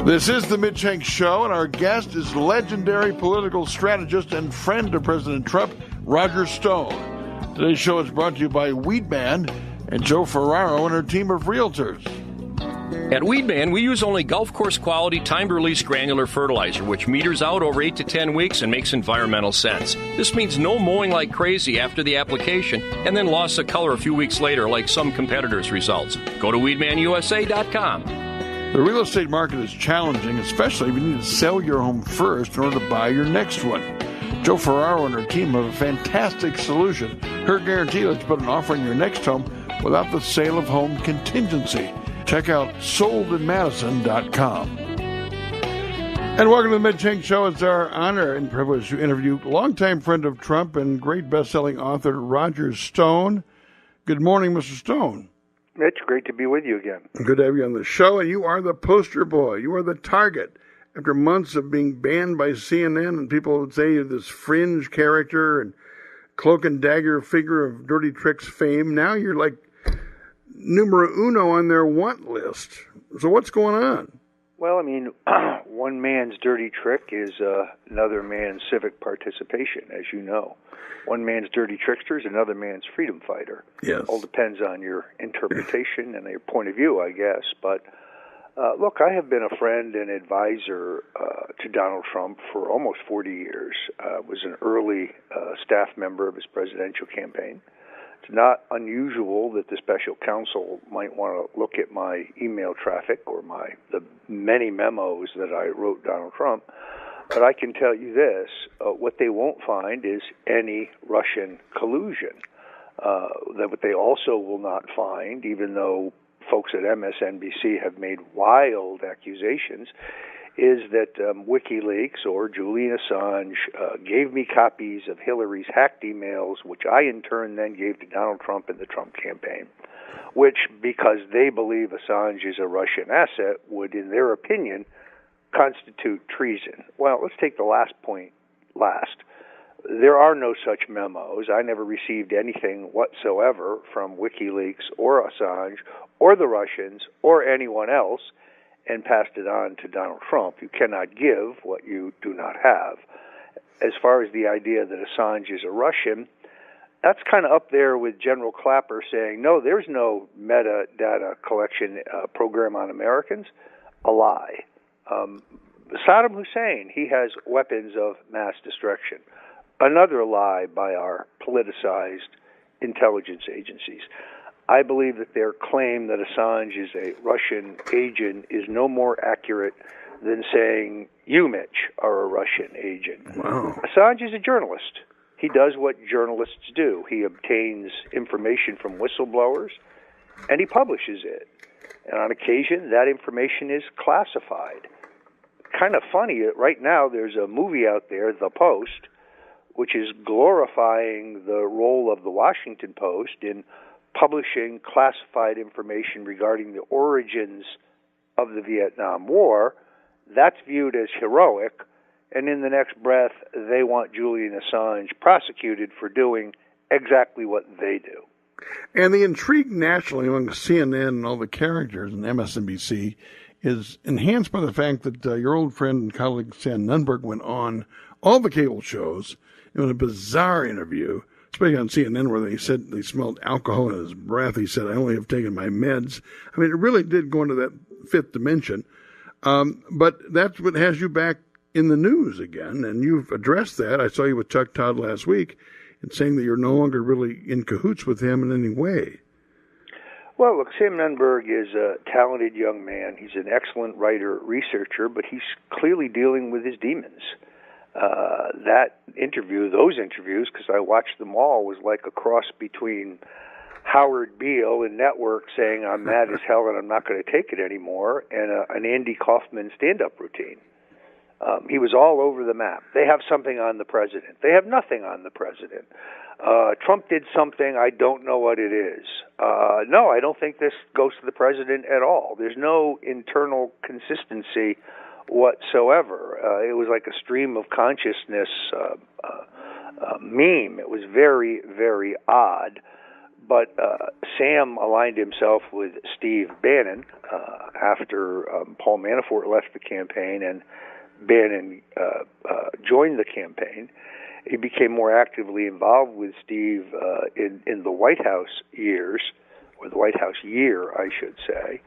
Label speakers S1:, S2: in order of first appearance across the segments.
S1: This is the Mitch Henck Show, and our guest is legendary political strategist and friend of President Trump, Roger Stone. Today's show is brought to you by Weedman and Joe Ferraro and her team of realtors.
S2: At Weedman, we use only golf course quality, timed-release granular fertilizer, which meters out over 8 to 10 weeks and makes environmental sense. This means no mowing like crazy after the application and then loss of color a few weeks later like some competitors' results. Go to WeedmanUSA.com.
S1: The real estate market is challenging, especially if you need to sell your home first in order to buy your next one. Joe Ferraro and her team have a fantastic solution. Her guarantee lets you put an offer on your next home without the sale of home contingency. Check out soldinmadison.com. And welcome to the Mitch Henck Show. It's our honor and privilege to interview longtime friend of Trump and great best-selling author Roger Stone. Good morning, Mr. Stone.
S3: Mitch, great to be with you again.
S1: Good to have you on the show, and you are the poster boy. You are the target. After months of being banned by CNN, and people would say you're this fringe character and cloak and dagger figure of dirty tricks fame, now you're like numero uno on their want list. So what's going on?
S3: Well, I mean, one man's dirty trick is another man's civic participation, as you know. One man's dirty trickster is another man's freedom fighter.
S1: Yes.
S3: All depends on your interpretation and your point of view, I guess. But look, I have been a friend and advisor to Donald Trump for almost 40 years. Was an early staff member of his presidential campaign. It's not unusual that the special counsel might want to look at my email traffic or the many memos that I wrote Donald Trump. But I can tell you this, what they won't find is any Russian collusion. That what they also will not find, even though folks at MSNBC have made wild accusations, is that WikiLeaks or Julian Assange gave me copies of Hillary's hacked emails, which I in turn then gave to Donald Trump in the Trump campaign, which, because they believe Assange is a Russian asset, would, in their opinion, constitute treason. Well, let's take the last point last. There are no such memos. I never received anything whatsoever from WikiLeaks or Assange or the Russians or anyone else and passed it on to Donald Trump. You cannot give what you do not have. As far as the idea that Assange is a Russian, that's kind of up there with General Clapper saying, no, there's no metadata collection program on Americans. A lie. Saddam Hussein, he has weapons of mass destruction. Another lie by our politicized intelligence agencies. I believe that their claim that Assange is a Russian agent is no more accurate than saying you, Mitch, are a Russian agent.
S1: Wow.
S3: Assange is a journalist. He does what journalists do. He obtains information from whistleblowers, and he publishes it. And on occasion, that information is classified. Kind of funny, right now there's a movie out there, The Post, which is glorifying the role of the Washington Post in publishing classified information regarding the origins of the Vietnam War. That's viewed as heroic, and in the next breath, they want Julian Assange prosecuted for doing exactly what they do.
S1: And the intrigue nationally among CNN and all the characters in MSNBC is enhanced by the fact that your old friend and colleague Sam Nunberg went on all the cable shows in a bizarre interview, especially on CNN, where they said they smelled alcohol in his breath. He said, I only have taken my meds. I mean, it really did go into that fifth dimension. But that's what has you back in the news again, and you've addressed that. I saw you with Chuck Todd last week in saying that you're no longer really in cahoots with him in any way.
S3: Well, look, Sam Nunberg is a talented young man. He's an excellent writer, researcher, but he's clearly dealing with his demons. Those interviews, because I watched them all, was like a cross between Howard Beale in Network saying, I'm mad as hell and I'm not going to take it anymore, and an Andy Kaufman stand-up routine. He was all over the map. They have something on the president. They have nothing on the president. Trump did something. I don't know what it is. No, I don't think this goes to the president at all. There's no internal consistency whatsoever. It was like a stream of consciousness meme. It was very, very odd. But Sam aligned himself with Steve Bannon after Paul Manafort left the campaign and Bannon joined the campaign. He became more actively involved with Steve in the White House years, or the White House year, I should say.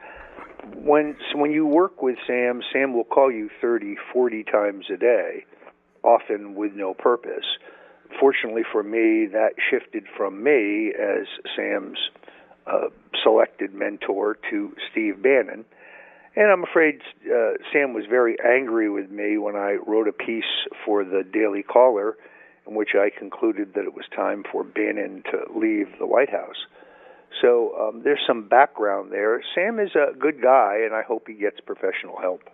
S3: When you work with Sam, Sam will call you 30, 40 times a day, often with no purpose. Fortunately for me, that shifted from me as Sam's selected mentor to Steve Bannon. And I'm afraid Sam was very angry with me when I wrote a piece for the Daily Caller in which I concluded that it was time for Bannon to leave the White House. So there's some background there. Sam is a good guy, and I hope he gets professional help.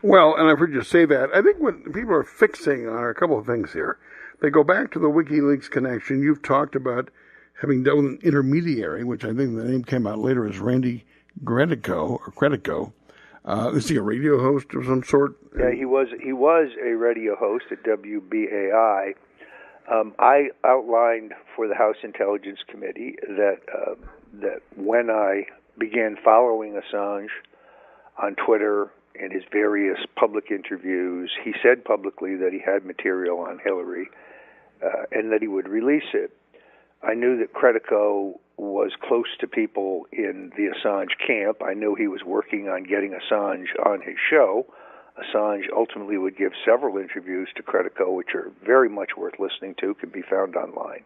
S1: Well, and I've heard you say that. I think what people are fixing on are a couple of things here. They go back to the WikiLeaks connection. You've talked about having dealt with an intermediary, which I think the name came out later as Randy Credico. Is he a radio host of some sort?
S3: Yeah, he was a radio host at WBAI. I outlined for the House Intelligence Committee that when I began following Assange on Twitter and his various public interviews, he said publicly that he had material on Hillary and that he would release it. I knew that Credico was close to people in the Assange camp. I knew he was working on getting Assange on his show. Assange ultimately would give several interviews to Credico, which are very much worth listening to, can be found online.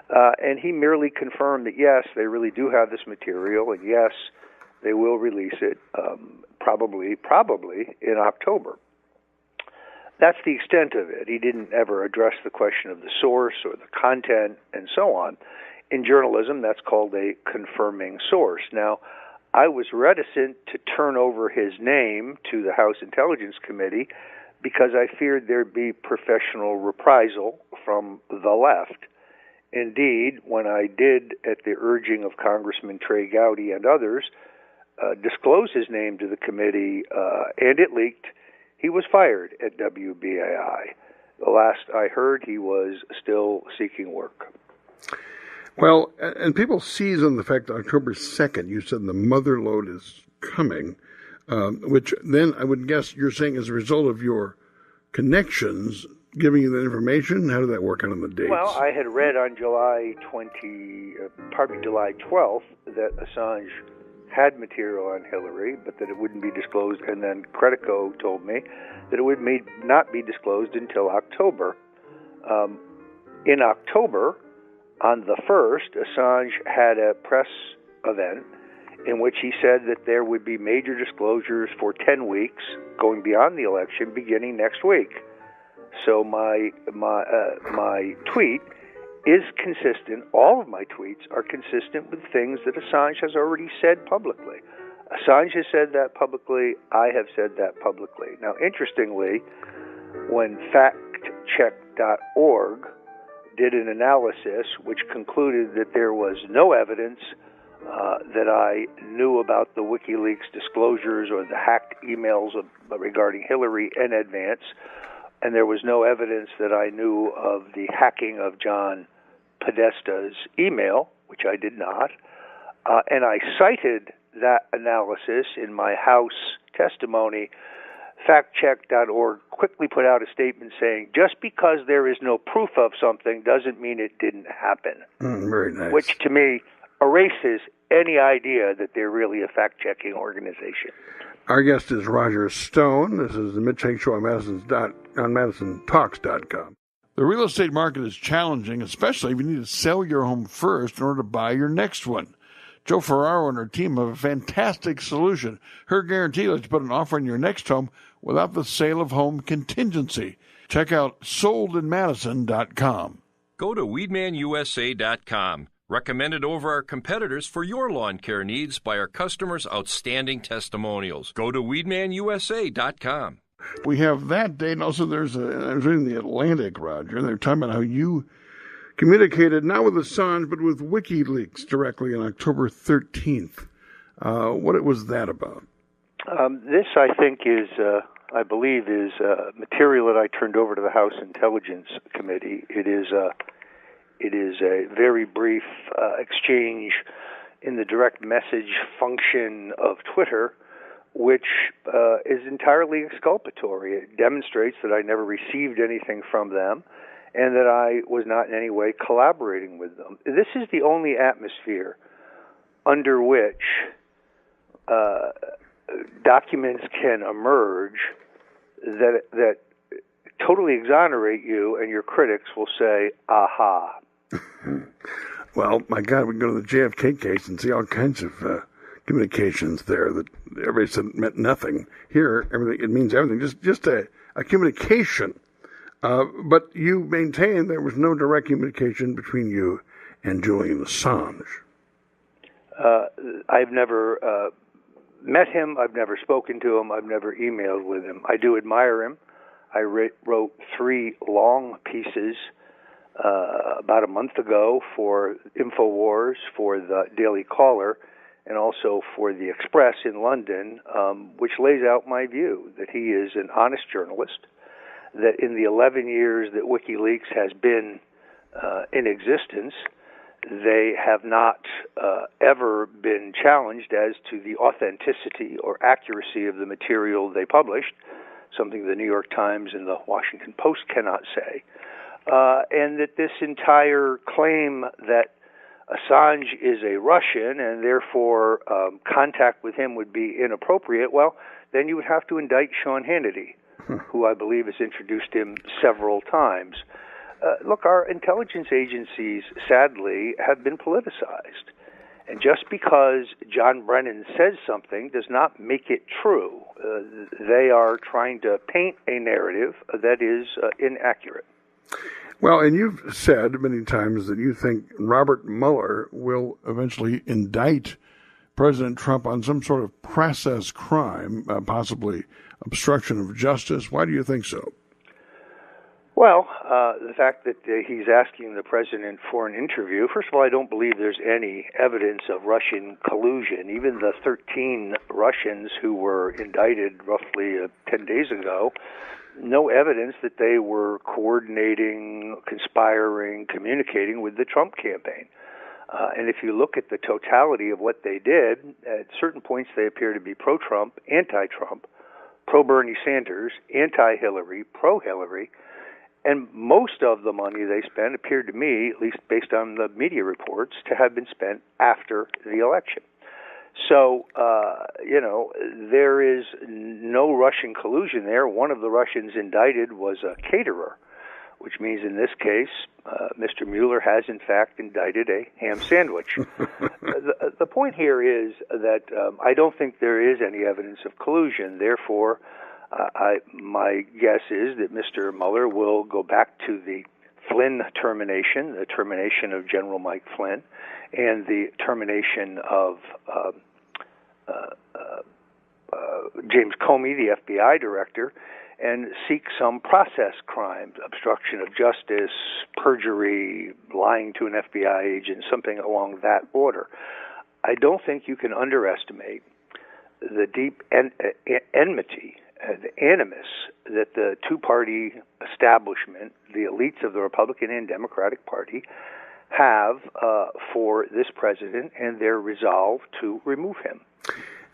S3: And he merely confirmed that, yes, they really do have this material, and yes, they will release it probably in October. That's the extent of it. He didn't ever address the question of the source or the content and so on. In journalism, that's called a confirming source. Now, I was reticent to turn over his name to the House Intelligence Committee because I feared there'd be professional reprisal from the left. Indeed, when I did, at the urging of Congressman Trey Gowdy and others, disclose his name to the committee, and it leaked, he was fired at WBAI. The last I heard, he was still seeking work.
S1: Well, and people seize on the fact that October 2nd, you said the mother lode is coming, which then I would guess you're saying as a result of your connections giving you that information. How did that work out on the dates?
S3: Well, I had read on July 12th that Assange had material on Hillary, but that it wouldn't be disclosed, and then Credico told me that it would not be disclosed until October. In October, on the 1st, Assange had a press event in which he said that there would be major disclosures for 10 weeks going beyond the election beginning next week. So my tweet is consistent. All of my tweets are consistent with things that Assange has already said publicly. Assange has said that publicly. I have said that publicly. Now, interestingly, when factcheck.org did an analysis which concluded that there was no evidence that I knew about the WikiLeaks disclosures or the hacked emails regarding Hillary in advance, and there was no evidence that I knew of the hacking of John Podesta's email, which I did not, and I cited that analysis in my House testimony. Factcheck.org quickly put out a statement saying, just because there is no proof of something doesn't mean it didn't happen.
S1: Very nice.
S3: Which, to me, erases any idea that they're really a fact-checking organization.
S1: Our guest is Roger Stone. This is the Mitch Henck Show on MadisonTalks.com. The real estate market is challenging, especially if you need to sell your home first in order to buy your next one. Joe Ferraro and her team have a fantastic solution. Her guarantee lets you put an offer on your next home without the sale of home contingency. Check out soldinmadison.com.
S2: Go to weedmanusa.com. Recommended over our competitors for your lawn care needs by our customers' outstanding testimonials. Go to weedmanusa.com.
S1: We have that date, and also I was reading the Atlantic, Roger, and they're talking about how you communicated not with Assange, but with WikiLeaks directly on October 13th. What was that about?
S3: This, I think, I believe, is material that I turned over to the House Intelligence Committee. It is It is a very brief exchange in the direct message function of Twitter, which is entirely exculpatory. It demonstrates that I never received anything from them and that I was not in any way collaborating with them. This is the only atmosphere under which documents can emerge that totally exonerate you, and your critics will say, aha.
S1: Well, my God, we can go to the JFK case and see all kinds of communications there that everybody said meant nothing. Here, everything, it means everything, just a communication. But you maintain there was no direct communication between you and Julian Assange.
S3: I've never met him. I've never spoken to him. I've never emailed with him. I do admire him. I wrote 3 long pieces about a month ago for InfoWars, for the Daily Caller, and also for the Express in London, which lays out my view that he is an honest journalist, that in the 11 years that WikiLeaks has been in existence, they have not ever been challenged as to the authenticity or accuracy of the material they published, something the New York Times and the Washington Post cannot say, and that this entire claim that Assange is a Russian and therefore contact with him would be inappropriate, well, then you would have to indict Sean Hannity, who I believe has introduced him several times. Look, our intelligence agencies, sadly, have been politicized. And just because John Brennan says something does not make it true. They are trying to paint a narrative that is inaccurate.
S1: Well, and you've said many times that you think Robert Mueller will eventually indict President Trump on some sort of process crime, possibly obstruction of justice. Why do you think so?
S3: Well, the fact that he's asking the president for an interview, first of all, I don't believe there's any evidence of Russian collusion. Even the 13 Russians who were indicted roughly 10 days ago, no evidence that they were coordinating, conspiring, communicating with the Trump campaign. And if you look at the totality of what they did, at certain points they appear to be pro-Trump, anti-Trump, pro-Bernie Sanders, anti-Hillary, pro-Hillary, and most of the money they spent appeared to me, at least based on the media reports, to have been spent after the election. So, there is no Russian collusion there. One of the Russians indicted was a caterer, which means in this case, Mr. Mueller has in fact indicted a ham sandwich. The point here is that I don't think there is any evidence of collusion. Therefore, my guess is that Mr. Mueller will go back to the Flynn termination, the termination of General Mike Flynn, and the termination of James Comey, the FBI director, and seek some process crimes, obstruction of justice, perjury, lying to an FBI agent, something along that order. I don't think you can underestimate the deep enmity, the animus that the two-party establishment, the elites of the Republican and Democratic Party, have for this president and their resolve to remove him.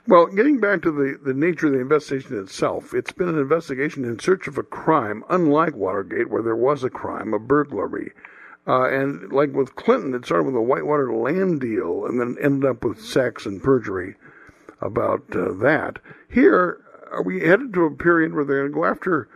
S1: Well, getting back to the nature of the investigation itself, it's been an investigation in search of a crime, unlike Watergate, where there was a crime, a burglary. And like with Clinton, it started with a Whitewater land deal and then ended up with sex and perjury about that. Here, are we headed to a period where they're going to go after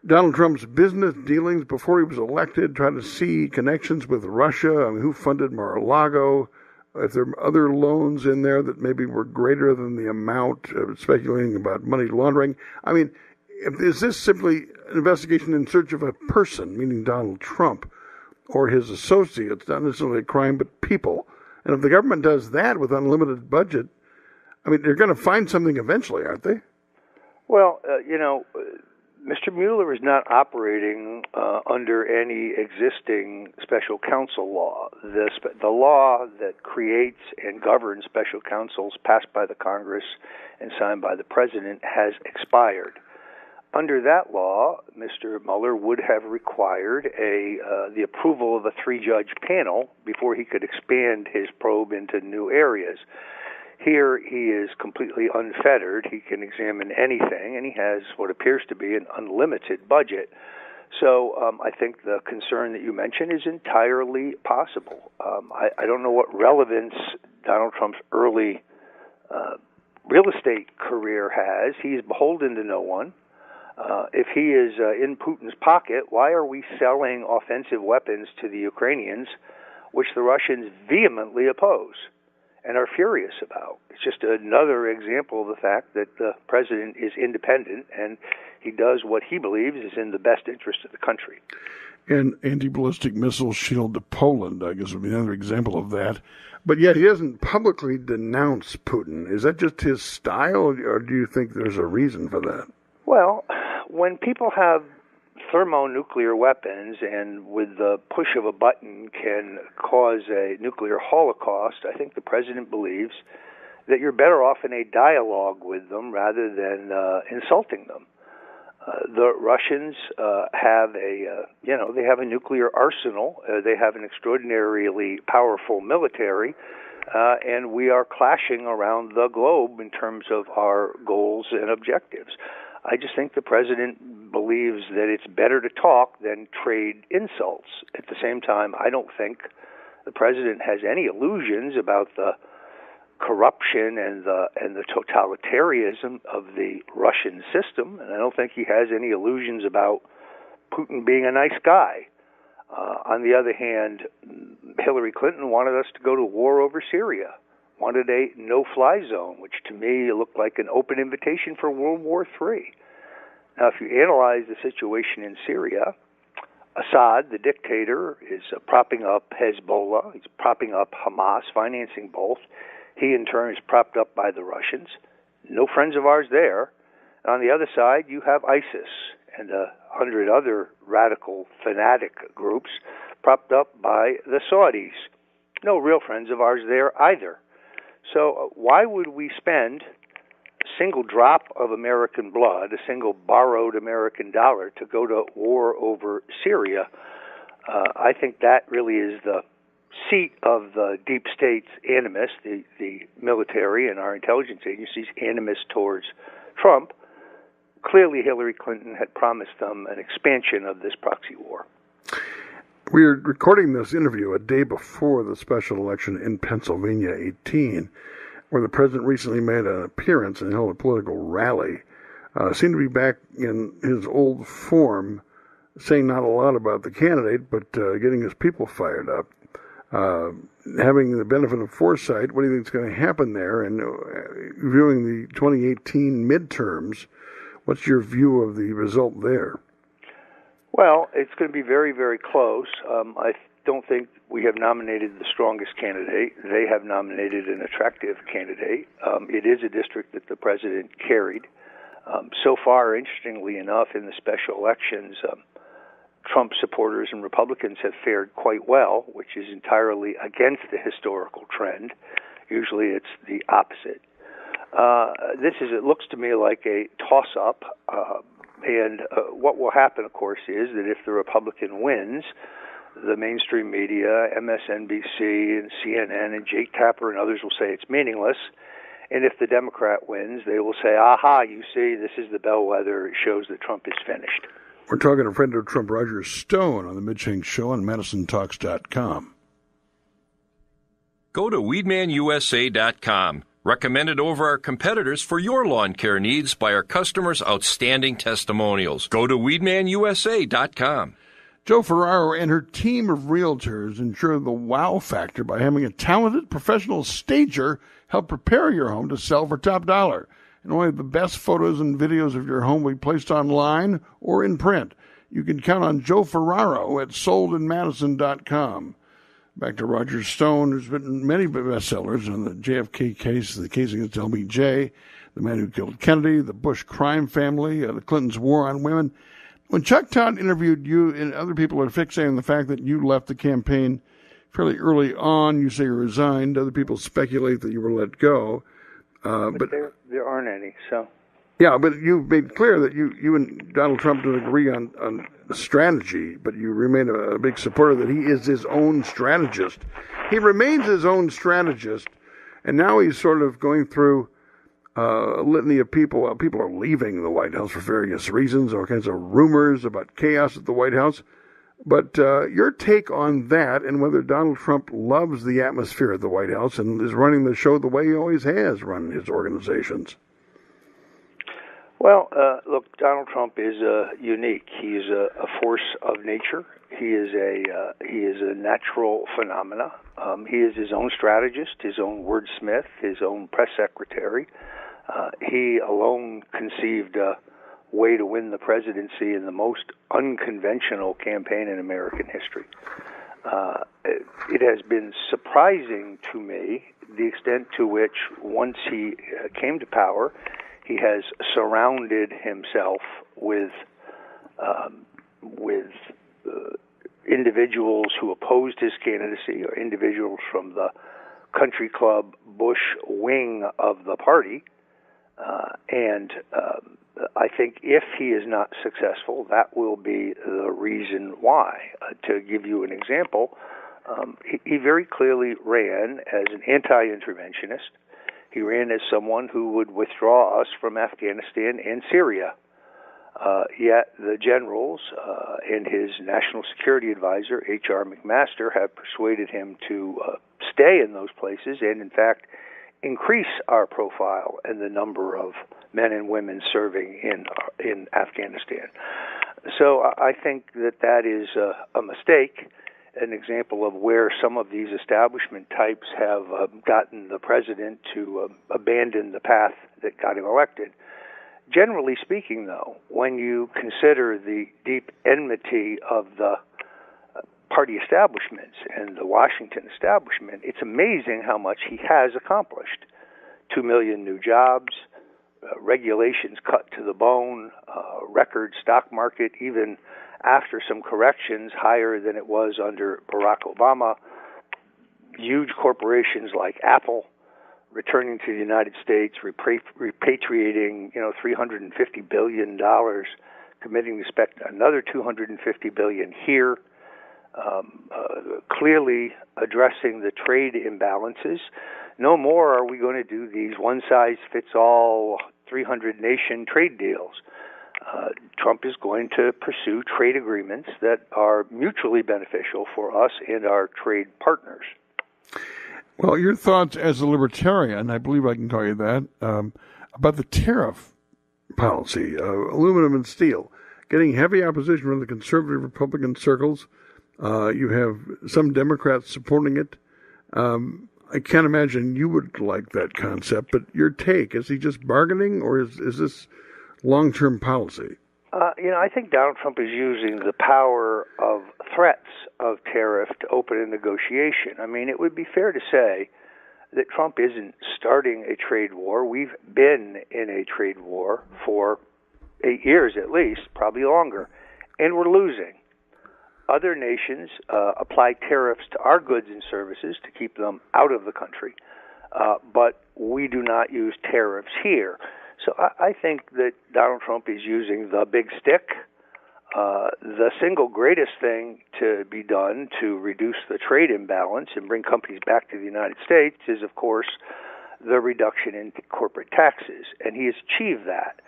S1: Donald Trump's business dealings before he was elected, try to see connections with Russia? I mean, who funded Mar-a-Lago? If there are other loans in there that maybe were greater than the amount, speculating about money laundering. I mean, is this simply an investigation in search of a person, meaning Donald Trump, or his associates, not necessarily a crime, but people? And if the government does that with unlimited budget, I mean, they're going to find something eventually, aren't they?
S3: Well, Mr. Mueller is not operating under any existing special counsel law. The law that creates and governs special counsels passed by the Congress and signed by the President has expired. under that law, Mr. Mueller would have required the approval of a three-judge panel before he could expand his probe into new areas. Here, he is completely unfettered. He can examine anything, and he has what appears to be an unlimited budget. So I think the concern that you mentioned is entirely possible. I don't know what relevance Donald Trump's early real estate career has. He's beholden to no one. If he is in Putin's pocket, why are we selling offensive weapons to the Ukrainians, which the Russians vehemently oppose and are furious about? It's just another example of the fact that the president is independent and he does what he believes is in the best interest of the country.
S1: And anti-ballistic missile shield to Poland, I guess, would be another example of that. But yet he doesn't publicly denounce Putin. Is that just his style, or do you think there's a reason for that?
S3: Well, when people have thermonuclear weapons and with the push of a button can cause a nuclear holocaust, I think the president believes that you're better off in a dialogue with them rather than insulting them. The Russians have they have a nuclear arsenal. They have an extraordinarily powerful military, and we are clashing around the globe in terms of our goals and objectives. I just think the president believes that it's better to talk than trade insults. At the same time, I don't think the president has any illusions about the corruption and the totalitarianism of the Russian system, and I don't think he has any illusions about Putin being a nice guy. On the other hand, Hillary Clinton wanted us to go to war over Syria, wanted a no-fly zone, which to me looked like an open invitation for World War III. Now, if you analyze the situation in Syria, Assad, the dictator, is propping up Hezbollah. He's propping up Hamas, financing both. He, in turn, is propped up by the Russians. No friends of ours there. And on the other side, you have ISIS and 100 other radical fanatic groups propped up by the Saudis. No real friends of ours there either. So why would we spend a single drop of American blood, a single borrowed American dollar, to go to war over Syria? I think that really is the seat of the deep state's animus, the military and our intelligence agencies' animus towards Trump. Clearly, Hillary Clinton had promised them an expansion of this proxy war.
S1: We're recording this interview a day before the special election in Pennsylvania 18, where the president recently made an appearance and held a political rally. Seemed to be back in his old form, saying not a lot about the candidate, but getting his people fired up. Having the benefit of foresight, what do you think is going to happen there? And viewing the 2018 midterms, what's your view of the result there?
S3: Well, it's going to be very, very close. I don't think we have nominated the strongest candidate. They have nominated an attractive candidate. It is a district that the president carried. So far, interestingly enough, in the special elections, Trump supporters and Republicans have fared quite well, which is entirely against the historical trend. Usually it's the opposite. It looks to me like a toss-up, and what will happen, of course, is that if the Republican wins, the mainstream media, MSNBC and CNN and Jake Tapper and others will say it's meaningless. And if the Democrat wins, they will say, aha, you see, this is the bellwether. It shows that Trump is finished.
S1: We're talking to a friend of Trump, Roger Stone, on the Mitch Henck Show on MadisonTalks.com.
S2: Go to WeedmanUSA.com. Recommended over our competitors for your lawn care needs by our customers' outstanding testimonials. Go to WeedmanUSA.com.
S1: Joe Ferraro and her team of realtors ensure the wow factor by having a talented professional stager help prepare your home to sell for top dollar. And only the best photos and videos of your home will be placed online or in print. You can count on Joe Ferraro at soldinmadison.com. Back to Roger Stone, who's written many bestsellers on the JFK case, the case against LBJ, the man who killed Kennedy, the Bush crime family, the Clintons' war on women. When Chuck Todd interviewed you, and other people are fixating on the fact that you left the campaign fairly early on, you say you resigned. Other people speculate that you were let go.
S3: But there aren't any, so.
S1: Yeah, but you've made clear that you and Donald Trump don't agree on strategy, but you remain a big supporter that he is his own strategist. He remains his own strategist, and now he's sort of going through a litany of people. People are leaving the White House for various reasons, all kinds of rumors about chaos at the White House. But your take on that and whether Donald Trump loves the atmosphere at the White House and is running the show the way he always has run his organizations.
S3: Well, look, Donald Trump is unique. He is a force of nature. He is a natural phenomena. He is his own strategist, his own wordsmith, his own press secretary. He alone conceived a way to win the presidency in the most unconventional campaign in American history. It has been surprising to me the extent to which, once he came to power, he has surrounded himself with individuals who opposed his candidacy, or individuals from the country club Bush wing of the party. And I think if he is not successful, that will be the reason why. To give you an example, he very clearly ran as an anti-interventionist. He ran as someone who would withdraw us from Afghanistan and Syria. Yet the generals and his national security advisor, H.R. McMaster, have persuaded him to stay in those places and, in fact, increase our profile and the number of men and women serving in Afghanistan. So I think that is a mistake, an example of where some of these establishment types have gotten the president to abandon the path that got him elected. Generally speaking, though, when you consider the deep enmity of the party establishments and the Washington establishment, it's amazing how much he has accomplished. 2 million new jobs, regulations cut to the bone, record stock market, even after some corrections, higher than it was under Barack Obama. Huge corporations like Apple returning to the United States, repatriating, $350 billion, committing to spend another $250 billion here. Clearly addressing the trade imbalances. No more are we going to do these one-size-fits-all 300-nation trade deals. Trump is going to pursue trade agreements that are mutually beneficial for us and our trade partners.
S1: Well, your thoughts as a libertarian, I believe I can call you that, about the tariff policy, aluminum and steel, getting heavy opposition from the conservative Republican circles. You have some Democrats supporting it. I can't imagine you would like that concept, but your take, is he just bargaining, or is this long-term policy?
S3: I think Donald Trump is using the power of threats of tariff to open a negotiation. I mean, it would be fair to say that Trump isn't starting a trade war. We've been in a trade war for 8 years at least, probably longer, and we're losing. Other nations apply tariffs to our goods and services to keep them out of the country, but we do not use tariffs here. So I think that Donald Trump is using the big stick. The single greatest thing to be done to reduce the trade imbalance and bring companies back to the United States is, of course, the reduction in corporate taxes, and he has achieved that.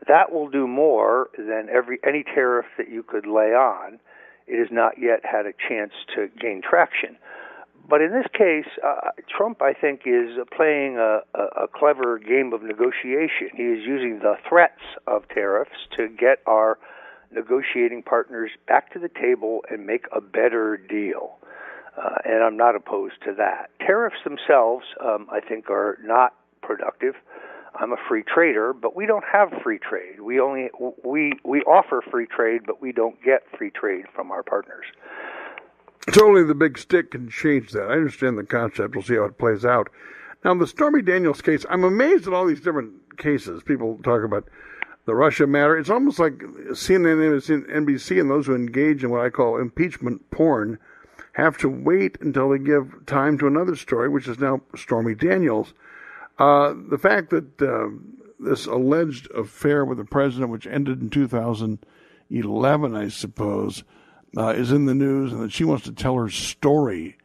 S3: That will do more than any tariff that you could lay on. It has not yet had a chance to gain traction. But in this case, Trump, I think, is playing a clever game of negotiation. He is using the threats of tariffs to get our negotiating partners back to the table and make a better deal. And I'm not opposed to that. Tariffs themselves, I think, are not productive. I'm a free trader, but we don't have free trade. We offer free trade, but we don't get free trade from our partners.
S1: So only the big stick can change that. I understand the concept. We'll see how it plays out. Now, the Stormy Daniels case, I'm amazed at all these different cases. People talk about the Russia matter. It's almost like CNN and NBC and those who engage in what I call impeachment porn have to wait until they give time to another story, which is now Stormy Daniels. The fact that this alleged affair with the president, which ended in 2011, I suppose, is in the news, and that she wants to tell her story.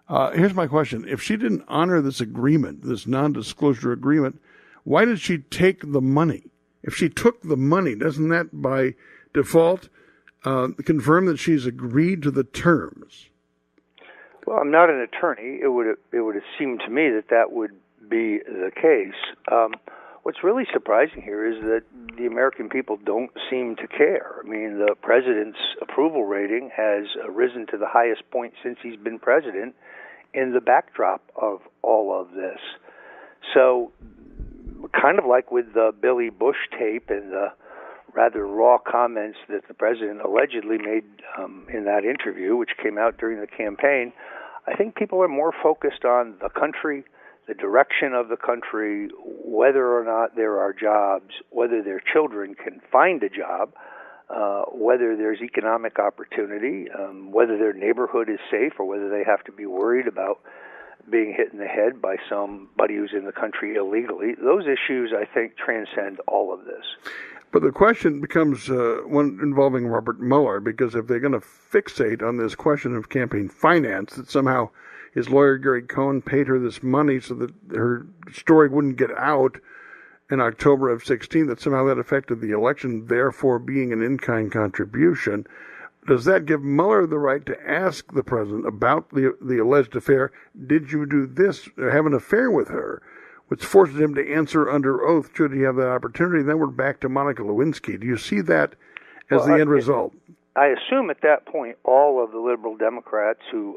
S1: Here's my question. If she didn't honor this agreement, this non-disclosure agreement, why did she take the money? If she took the money, doesn't that by default confirm that she's agreed to the terms?
S3: Well, I'm not an attorney. It would have seemed to me that would be the case. What's really surprising here is that the American people don't seem to care. I mean, the president's approval rating has risen to the highest point since he's been president in the backdrop of all of this. So, kind of like with the Billy Bush tape and the rather raw comments that the president allegedly made in that interview, which came out during the campaign, I think people are more focused on the country, the direction of the country, whether or not there are jobs, whether their children can find a job, whether there's economic opportunity, whether their neighborhood is safe, or whether they have to be worried about being hit in the head by somebody who's in the country illegally. Those issues, I think, transcend all of this.
S1: But the question becomes one involving Robert Mueller, because if they're going to fixate on this question of campaign finance, that somehow his lawyer, Gary Cohn, paid her this money so that her story wouldn't get out in October of 16, that somehow that affected the election, therefore being an in-kind contribution, does that give Mueller the right to ask the president about the alleged affair? Did you do this, or have an affair with her? Which forces him to answer under oath should he have that opportunity. Then we're back to Monica Lewinsky. Do you see that as the end result?
S3: I assume at that point all of the liberal Democrats who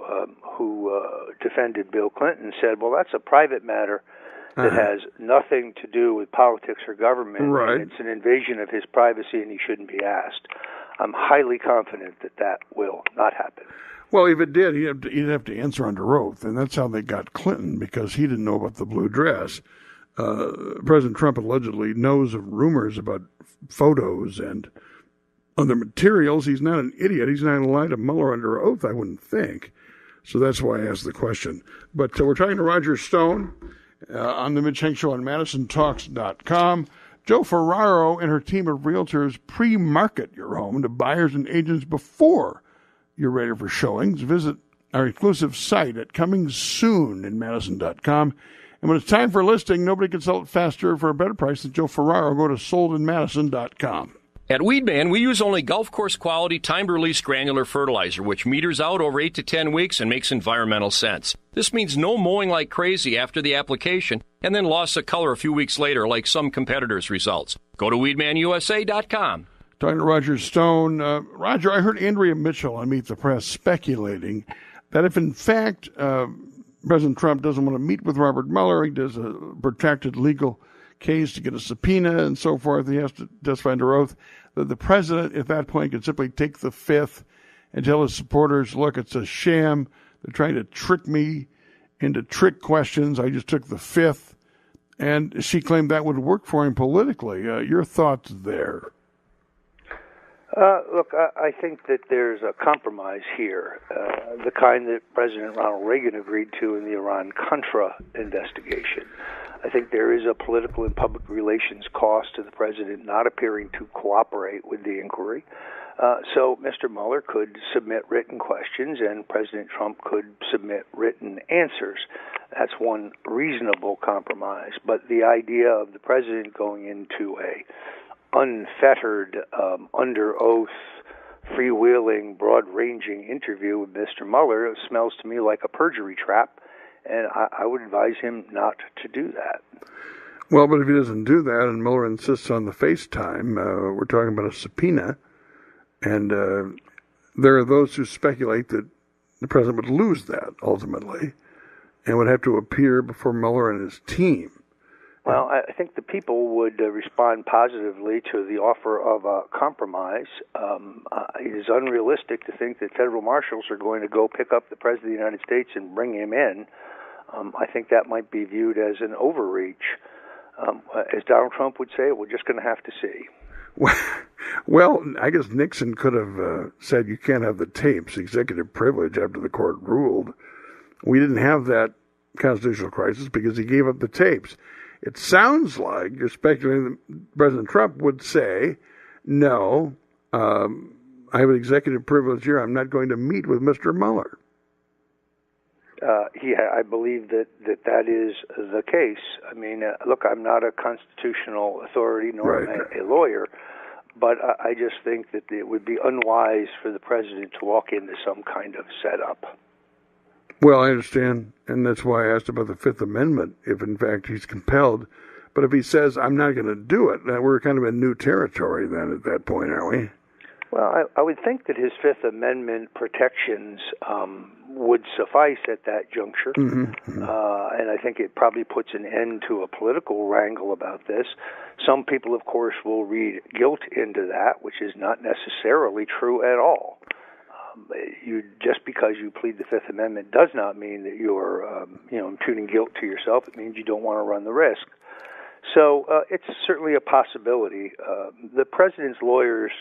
S3: defended Bill Clinton said, well, that's a private matter that has nothing to do with politics or government.
S1: Right.
S3: And it's an invasion of his privacy and he shouldn't be asked. I'm highly confident that will not happen.
S1: Well, if it did, he'd have to answer under oath, and that's how they got Clinton, because he didn't know about the blue dress. President Trump allegedly knows of rumors about photos and other materials. He's not an idiot. He's not going to lie to Mueller under oath, I wouldn't think. So that's why I asked the question. But we're talking to Roger Stone on the Mitch Henck Show on MadisonTalks.com. Joe Ferraro and her team of realtors pre-market your home to buyers and agents before you're ready for showings. Visit our exclusive site at comingsoon in Madison.com. And when it's time for listing, nobody can sell it faster for a better price than Joe Ferraro. Go to soldinmadison.com.
S2: At Weedman, we use only golf course quality time-release granular fertilizer, which meters out over 8 to 10 weeks and makes environmental sense. This means no mowing like crazy after the application and then loss of color a few weeks later like some competitors' results. Go to WeedmanUSA.com.
S1: Talking to Roger Stone. Roger, I heard Andrea Mitchell on Meet the Press speculating that if, in fact, President Trump doesn't want to meet with Robert Mueller, he does a protracted legal case to get a subpoena and so forth, he has to testify under oath, that the president at that point can simply take the fifth and tell his supporters, look, it's a sham. They're trying to trick me into trick questions. I just took the fifth. And she claimed that would work for him politically. Your thoughts there?
S3: Look, I think that there's a compromise here, the kind that President Ronald Reagan agreed to in the Iran-Contra investigation. I think there is a political and public relations cost to the president not appearing to cooperate with the inquiry. So Mr. Mueller could submit written questions and President Trump could submit written answers. That's one reasonable compromise. But the idea of the president going into a unfettered, under oath, freewheeling, broad-ranging interview with Mr. Mueller smells to me like a perjury trap, and I would advise him not to do that.
S1: Well, but if he doesn't do that and Mueller insists on the FaceTime, we're talking about a subpoena, and there are those who speculate that the president would lose that ultimately and would have to appear before Mueller and his team.
S3: Well, I think the people would respond positively to the offer of a compromise. It is unrealistic to think that federal marshals are going to go pick up the President of the United States and bring him in. I think that might be viewed as an overreach. As Donald Trump would say, we're just going to have to see.
S1: Well, I guess Nixon could have said you can't have the tapes, executive privilege, after the court ruled. We didn't have that constitutional crisis because he gave up the tapes. It sounds like you're speculating that President Trump would say, no, I have an executive privilege here. I'm not going to meet with Mr. Mueller.
S3: Yeah, I believe that is the case. I mean, look, I'm not a constitutional authority nor am I a lawyer, but I just think that it would be unwise for the president to walk into some kind of setup.
S1: Well, I understand, and that's why I asked about the Fifth Amendment, if in fact he's compelled. But if he says, I'm not going to do it, we're kind of in new territory then at that point, aren't we?
S3: Well, I would think that his Fifth Amendment protections would suffice at that juncture, and I think it probably puts an end to a political wrangle about this. Some people, of course, will read guilt into that, which is not necessarily true at all. Just because you plead the Fifth Amendment does not mean that you're, imputing guilt to yourself. It means you don't want to run the risk. So it's certainly a possibility. The president's lawyers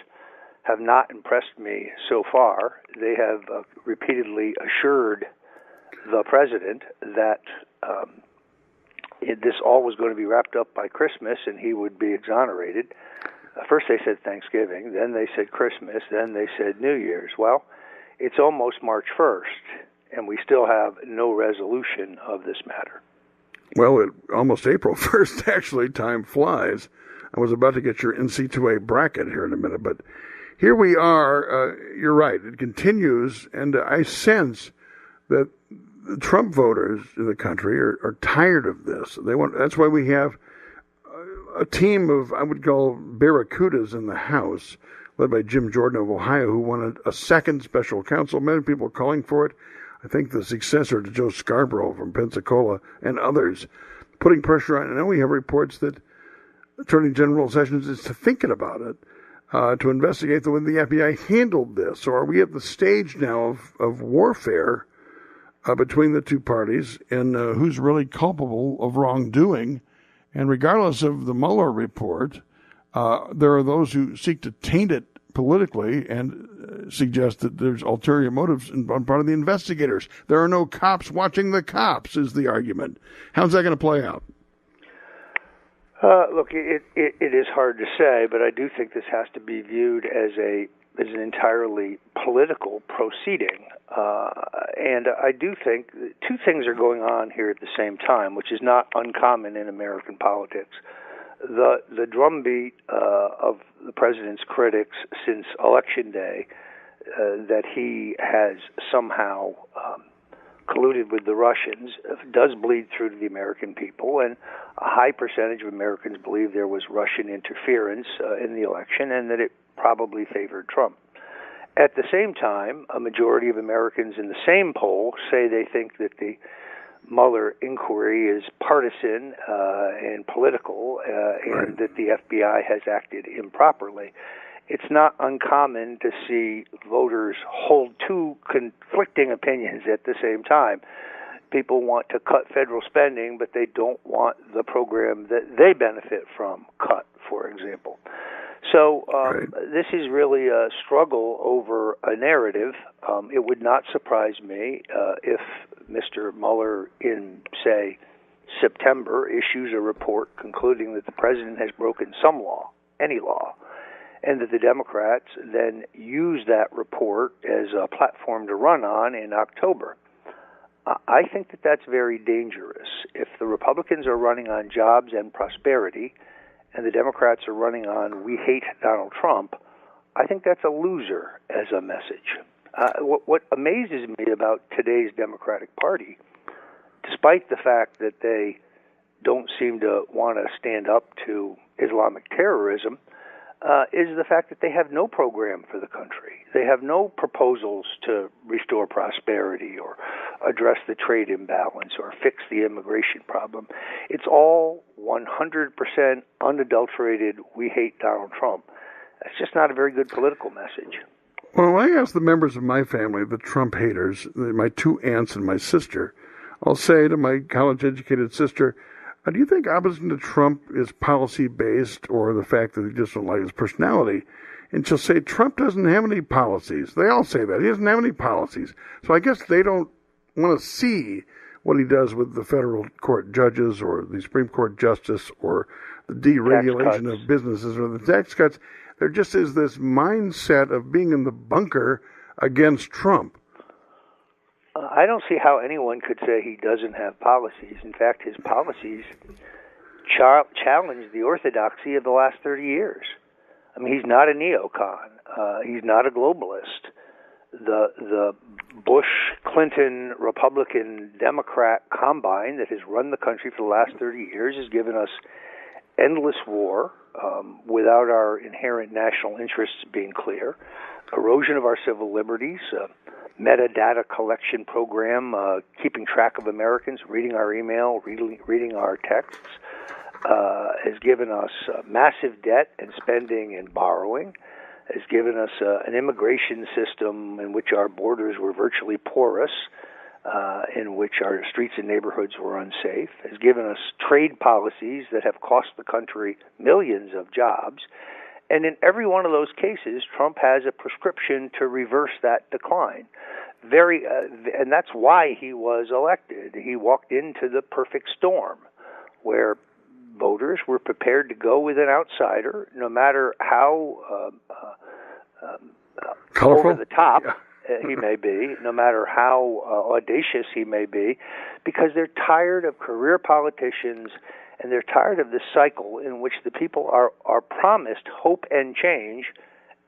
S3: have not impressed me so far. They have repeatedly assured the president that this all was going to be wrapped up by Christmas and he would be exonerated. First they said Thanksgiving, then they said Christmas, then they said New Year's. Well, it's almost March 1st, and we still have no resolution of this matter.
S1: Well, almost April 1st, actually. Time flies. I was about to get your NC2A bracket here in a minute, but here we are. You're right. It continues, and I sense that the Trump voters in the country are tired of this. That's why we have a team of, I would call, barracudas in the House, led by Jim Jordan of Ohio, who wanted a second special counsel. Many people calling for it. I think the successor to Joe Scarborough from Pensacola and others, putting pressure on. I know we have reports that Attorney General Sessions is thinking about it, to investigate the way the FBI handled this. So are we at the stage now of warfare between the two parties and who's really culpable of wrongdoing? And regardless of the Mueller report, there are those who seek to taint it politically and suggest that there's ulterior motives on part of the investigators. There are no cops watching the cops, is the argument. How's that going to play out?
S3: Look, it is hard to say, but I do think this has to be viewed as an entirely political proceeding. And I do think two things are going on here at the same time, which is not uncommon in American politics. The drumbeat of the president's critics since Election Day that he has somehow colluded with the Russians does bleed through to the American people, and a high percentage of Americans believe there was Russian interference in the election and that it probably favored Trump. At the same time, a majority of Americans in the same poll say they think that the Mueller inquiry is partisan and political, and that the FBI has acted improperly. It's not uncommon to see voters hold two conflicting opinions at the same time. People want to cut federal spending, but they don't want the program that they benefit from cut, for example. So this is really a struggle over a narrative. It would not surprise me if Mr. Mueller in, say, September issues a report concluding that the president has broken some law, any law, and that the Democrats then use that report as a platform to run on in October. I think that that's very dangerous. If the Republicans are running on jobs and prosperity, and the Democrats are running on "we hate Donald Trump," I think that's a loser as a message. What amazes me about today's Democratic Party, despite the fact that they don't seem to want to stand up to Islamic terrorism, is the fact that they have no program for the country. They have no proposals to restore prosperity or address the trade imbalance or fix the immigration problem. It's all 100% unadulterated, "we hate Donald Trump." That's just not a very good political message.
S1: Well, I ask the members of my family, the Trump haters, my two aunts and my sister, I'll say to my college-educated sister, do you think opposition to Trump is policy-based or the fact that they just don't like his personality? And she'll say, Trump doesn't have any policies. They all say that. He doesn't have any policies. So I guess they don't want to see what he does with the federal court judges or the Supreme Court justice or the deregulation of businesses or the tax cuts. There just is this mindset of being in the bunker against Trump.
S3: I don't see how anyone could say he doesn't have policies. In fact, his policies challenge the orthodoxy of the last 30 years. I mean, he's not a neocon. He's not a globalist. The Bush-Clinton Republican-Democrat combine that has run the country for the last 30 years has given us endless war without our inherent national interests being clear, erosion of our civil liberties, metadata collection program, keeping track of Americans, reading our email, reading our texts, has given us massive debt and spending and borrowing, has given us an immigration system in which our borders were virtually porous, in which our streets and neighborhoods were unsafe, has given us trade policies that have cost the country millions of jobs. And in every one of those cases, Trump has a prescription to reverse that decline. And that's why he was elected. He walked into the perfect storm, where voters were prepared to go with an outsider, no matter how over the top he may be, no matter how audacious he may be, because they're tired of career politicians. And they're tired of this cycle in which the people are promised hope and change,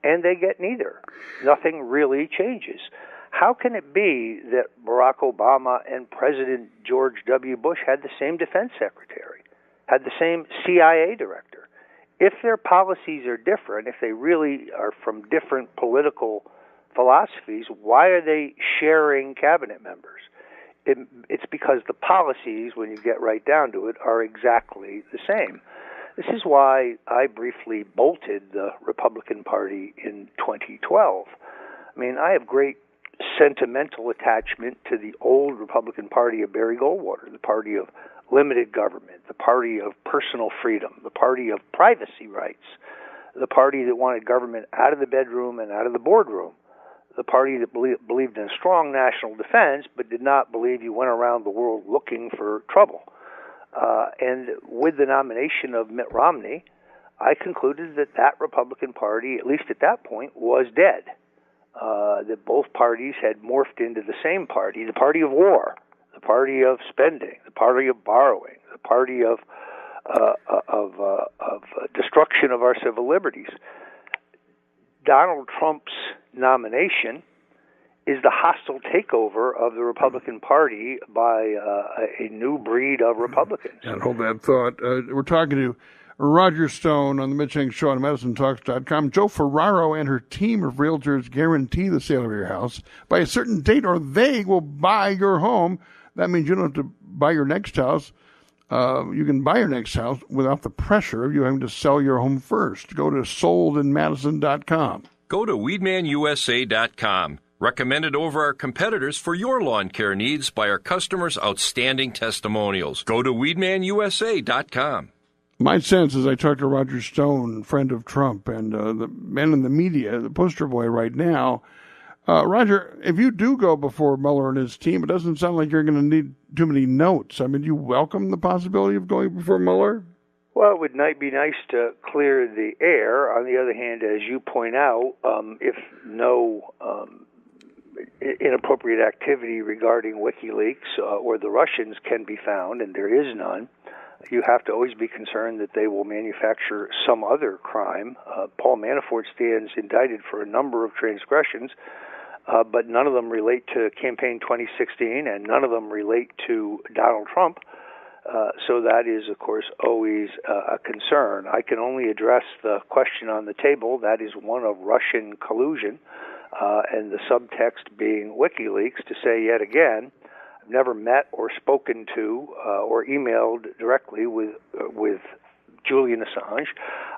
S3: and they get neither. Nothing really changes. How can it be that Barack Obama and President George W. Bush had the same defense secretary, had the same CIA director? If their policies are different, if they really are from different political philosophies, why are they sharing cabinet members? It's because the policies, when you get right down to it, are exactly the same. This is why I briefly bolted the Republican Party in 2012. I mean, I have great sentimental attachment to the old Republican Party of Barry Goldwater, the party of limited government, the party of personal freedom, the party of privacy rights, the party that wanted government out of the bedroom and out of the boardroom, the party that believed in strong national defense but did not believe you went around the world looking for trouble. And with the nomination of Mitt Romney, I concluded that Republican Party, at least at that point, was dead. That both parties had morphed into the same party, the party of war, the party of spending, the party of borrowing, the party of destruction of our civil liberties. Donald Trump's nomination is the hostile takeover of the Republican Party by a new breed of Republicans.
S1: And hold that thought. We're talking to Roger Stone on the Mitch Henck Show on MedicineTalks.com. Joe Ferraro and her team of realtors guarantee the sale of your house by a certain date, or they will buy your home. That means you don't have to buy your next house. You can buy your next house without the pressure of you having to sell your home first. Go to soldinmadison.com.
S2: Go to weedmanusa.com. Recommended over our competitors for your lawn care needs by our customers' outstanding testimonials. Go to weedmanusa.com.
S1: My sense, as I talk to Roger Stone, friend of Trump, and the men in the media, the poster boy right now, Roger, if you do go before Mueller and his team, it doesn't sound like you're going to need too many notes. I mean, do you welcome the possibility of going before Mueller?
S3: Well, it would be nice to clear the air. On the other hand, as you point out, if no inappropriate activity regarding WikiLeaks or the Russians can be found, and there is none, you have to always be concerned that they will manufacture some other crime. Paul Manafort stands indicted for a number of transgressions, but none of them relate to campaign 2016, and none of them relate to Donald Trump. So that is, of course, always a concern. I can only address the question on the table. That is one of Russian collusion, and the subtext being WikiLeaks, to say yet again, I've never met or spoken to or emailed directly with Julian Assange.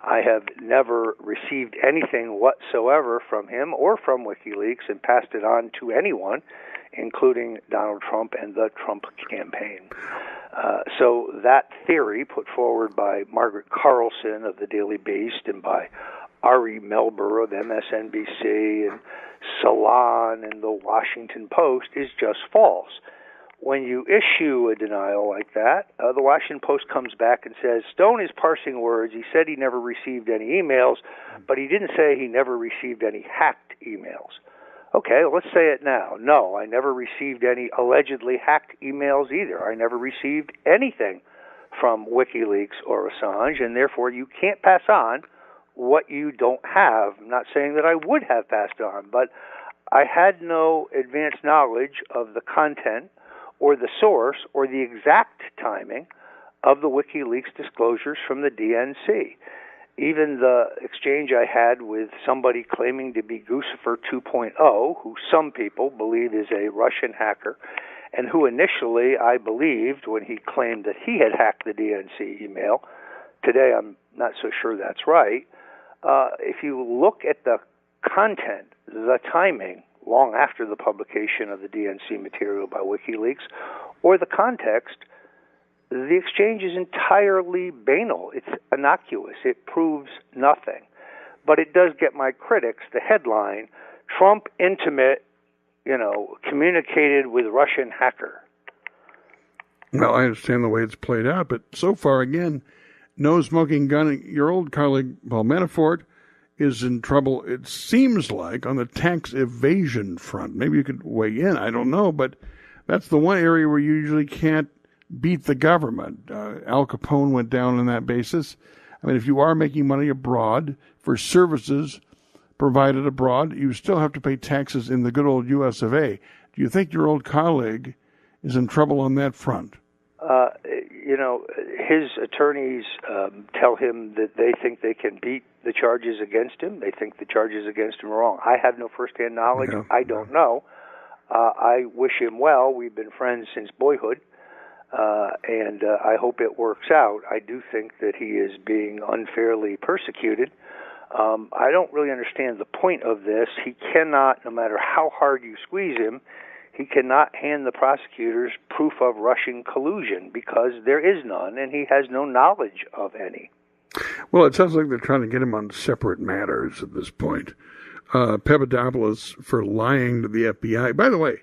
S3: I have never received anything whatsoever from him or from WikiLeaks and passed it on to anyone, including Donald Trump and the Trump campaign. So that theory put forward by Margaret Carlson of the Daily Beast and by Ari Melber of MSNBC and Salon and the Washington Post is just false. when you issue a denial like that, the Washington Post comes back and says, Stone is parsing words. He said he never received any emails, but he didn't say he never received any hacked emails. Okay, well, let's say it now. No, I never received any allegedly hacked emails either. I never received anything from WikiLeaks or Assange, and therefore you can't pass on what you don't have. I'm not saying that I would have passed on, but I had no advanced knowledge of the content or the source or the exact timing of the WikiLeaks disclosures from the DNC. Even the exchange I had with somebody claiming to be Guccifer 2.0, who some people believe is a Russian hacker, and who initially I believed when he claimed that he had hacked the DNC email. Today I'm not so sure that's right. If you look at the content, the timing, long after the publication of the DNC material by WikiLeaks, or the context, the exchange is entirely banal. It's innocuous. It proves nothing. But it does get my critics the headline, Trump intimate, communicated with Russian hacker.
S1: Well, I understand the way it's played out, but so far, again, no smoking gun. Your old colleague, Paul Manafort, is in trouble, it seems like, on the tax evasion front. Maybe you could weigh in, I don't know, but that's the one area where you usually can't beat the government. Al Capone went down on that basis. I mean, if you are making money abroad for services provided abroad, you still have to pay taxes in the good old U.S. of A. Do you think your old colleague is in trouble on that front?
S3: His attorneys tell him that they think they can beat the charges against him. They think the charges against him are wrong. I have no firsthand knowledge.
S1: Yeah.
S3: I don't know. I wish him well. We've been friends since boyhood, and I hope it works out. I do think that he is being unfairly persecuted. I don't really understand the point of this. He cannot, no matter how hard you squeeze him, he cannot hand the prosecutors proof of Russian collusion because there is none, and he has no knowledge of any.
S1: Well, it sounds like they're trying to get him on separate matters at this point. Papadopoulos for lying to the FBI. By the way,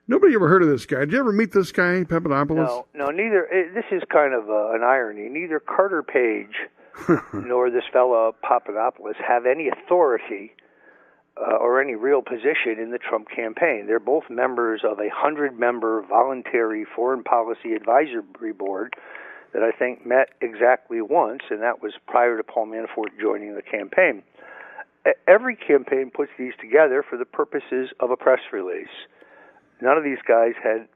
S1: nobody ever heard of this guy. Did you ever meet this guy, Papadopoulos?
S3: No, neither. This is kind of an irony. Neither Carter Page nor this fellow Papadopoulos have any authority or any real position in the Trump campaign. They're both members of a 100-member voluntary foreign policy advisory board that I think met exactly once, and that was prior to Paul Manafort joining the campaign. Every campaign puts these together for the purposes of a press release. None of these guys had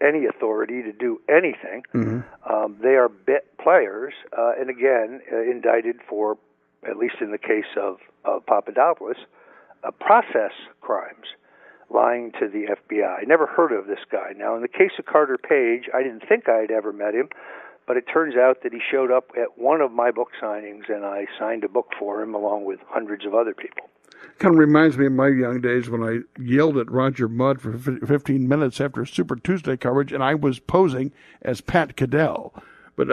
S3: any authority to do anything. Mm-hmm. They are bit players, and again, indicted for, at least in the case of Papadopoulos, process crimes, lying to the FBI. I never heard of this guy. Now, in the case of Carter Page, I didn't think I had ever met him, but it turns out that he showed up at one of my book signings, and I signed a book for him along with hundreds of other people.
S1: Kind of reminds me of my young days when I yelled at Roger Mudd for 15 minutes after Super Tuesday coverage, and I was posing as Pat Caddell. But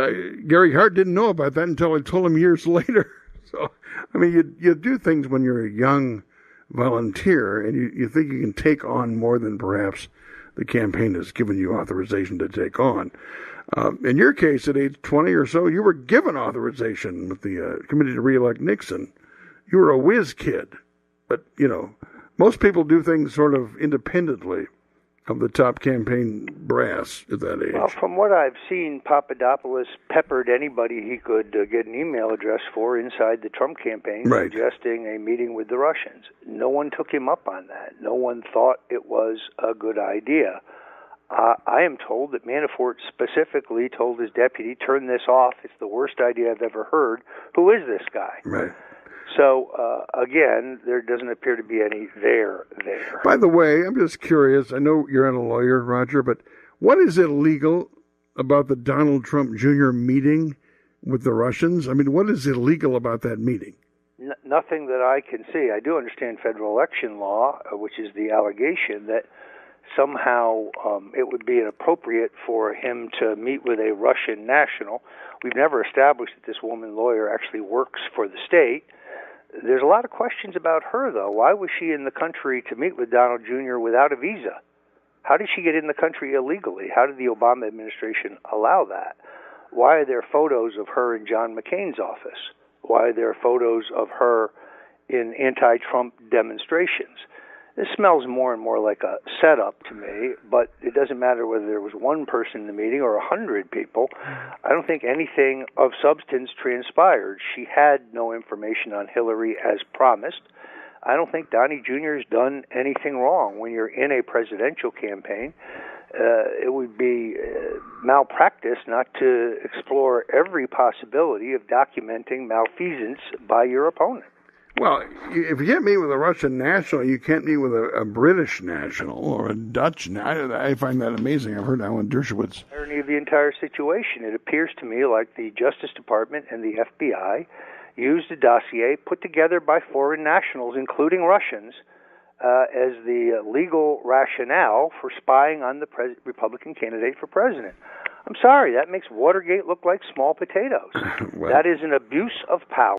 S1: Gary Hart didn't know about that until I told him years later. So, I mean, you do things when you're a young volunteer, and you think you can take on more than perhaps the campaign has given you authorization to take on. In your case, at age 20 or so, you were given authorization with the committee to re-elect Nixon. You were a whiz kid. But, most people do things sort of independently of the top campaign brass at that age.
S3: Well, from what I've seen, Papadopoulos peppered anybody he could get an email address for inside the Trump campaign,
S1: right,
S3: suggesting a meeting with the Russians. No one took him up on that. No one thought it was a good idea. I am told that Manafort specifically told his deputy, turn this off. It's the worst idea I've ever heard. Who is this guy?
S1: Right.
S3: So, again, there doesn't appear to be any there.
S1: By the way, I'm just curious. I know you're not a lawyer, Roger, but what is illegal about the Donald Trump Jr. meeting with the Russians? I mean, what is illegal about that meeting?
S3: Nothing that I can see. I do understand federal election law, which is the allegation that somehow it would be inappropriate for him to meet with a Russian national. We've never established that this woman lawyer actually works for the state. There's a lot of questions about her, though. Why was she in the country to meet with Donald Jr. without a visa? How did she get in the country illegally? How did the Obama administration allow that? Why are there photos of her in John McCain's office? Why are there photos of her in anti-Trump demonstrations? This smells more and more like a setup to me, but it doesn't matter whether there was one person in the meeting or 100 people. I don't think anything of substance transpired. She had no information on Hillary as promised. I don't think Donnie Jr. has done anything wrong. When you're in a presidential campaign, it would be malpractice not to explore every possibility of documenting malfeasance by your opponent.
S1: Well, if you can't meet with a Russian national, you can't meet with a British national or a Dutch national. I find that amazing. I've heard Alan Dershowitz.
S3: The irony of the entire situation. It appears to me like the Justice Department and the FBI used a dossier put together by foreign nationals, including Russians, as the legal rationale for spying on the Republican candidate for president. I'm sorry, that makes Watergate look like small potatoes.
S1: Well,
S3: that is an abuse of power.